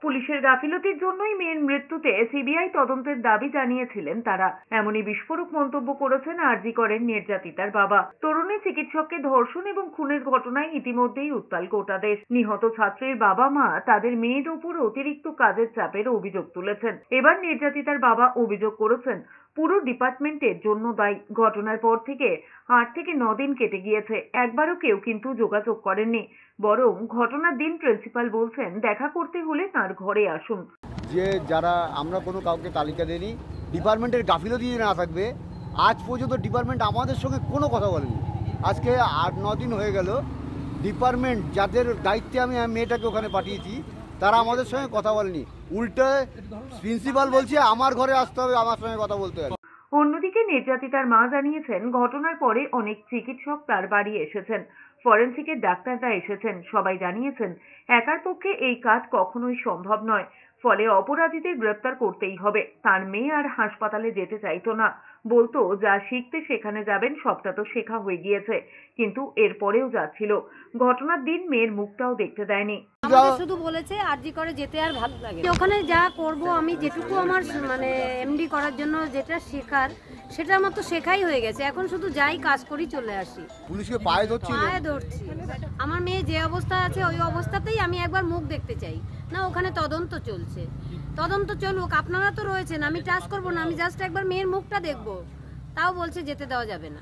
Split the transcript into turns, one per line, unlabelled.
পুলিশের গাফিলতির জন্যই মেয়ের মৃত্যুতে সিবিআই তদন্তের দাবি জানিয়েছিলেন তারা। এমনই বিস্ফোরক মন্তব্য করেছেন আরজি করের নির্যাতিতার বাবা। তরুণী চিকিৎসককে ধর্ষণ এবং খুনের ঘটনায় ইতিমধ্যেই উত্তাল গোটা দেশ। নিহত ছাত্রীর বাবা মা তাদের মেয়ের ওপর অতিরিক্ত কাজের চাপের অভিযোগ তুলেছেন। এবার নির্যাতিতার বাবা অভিযোগ করেছেন পুরো ডিপার্টমেন্টের জন্য দায়ী। ঘটনার পর থেকে 8 থেকে 9 দিন কেটে গিয়েছে, একবারও কেউ কিন্তু যোগাযোগ করেননি। বরং ঘটনার দিন প্রিন্সিপাল বলছেন দেখা করতে হলে তার ঘরে আসুন।
যে যারা আমরা কোনো কাউকে তালিকা দেইনি, ডিপার্টমেন্টের গাফিলতি না থাকবে। আজ পর্যন্ত ডিপার্টমেন্ট আমাদের সঙ্গে কোনো কথা বলেনি। আজকে 8-9 দিন হয়ে গেল ডিপার্টমেন্ট যাদের দায়িত্বে আমি মেয়েটাকে ওখানে পাঠিয়েছি তারা আমাদের সঙ্গে কথা বলেনি। উল্টে প্রিন্সিপাল বলছে আমার ঘরে আসতে হবে, আমার সঙ্গে কথা বলতে হবে।
অন্যদিকে নির্যাতিতার মা জানিয়েছেন ঘটনার পরে অনেক চিকিৎসক তার বাড়ি এসেছেন, ফরেনসিকের ডাক্তাররা এসেছেন। সবাই জানিয়েছেন একার পক্ষে এই কাজ কখনোই সম্ভব নয়, ফলে অপরাধীদের গ্রেপ্তার করতেই হবে। তার মেয়ে আর হাসপাতালে যেতে চাইতো না, বলতো যা শিখতে সেখানে যাবেন, সবটা তো শেখা হয়ে গিয়েছে, কিন্তু এরপরেও যাচ্ছিল। ঘটনার দিন মেয়ের মুখটাও দেখতে দেয়নি।
আমাদের শুধু বলেছে আরজি করে যেতে আর ভালো লাগে। ওখানে যা করব আমি, যেটুকু আমার মানে এমডি করার জন্য যেটা শেখার সেটা আমার তো শেখাই হয়ে গেছে। এখন শুধু যাই কাজ করি চলে আসি।
পুলিশকে পায়ে ধরছি।
আমার মেয়ে যে অবস্থা আছে ওই অবস্থাতেই আমি একবার মুখ দেখতে চাই। না, ওখানে তদন্ত চলছে, তদন্ত চলুক, আপনারা তো রয়েছেন, আমি টাচ করবো না, আমি জাস্ট একবার মেয়ের মুখটা দেখবো। তাও বলছে যেতে দেওয়া যাবে না।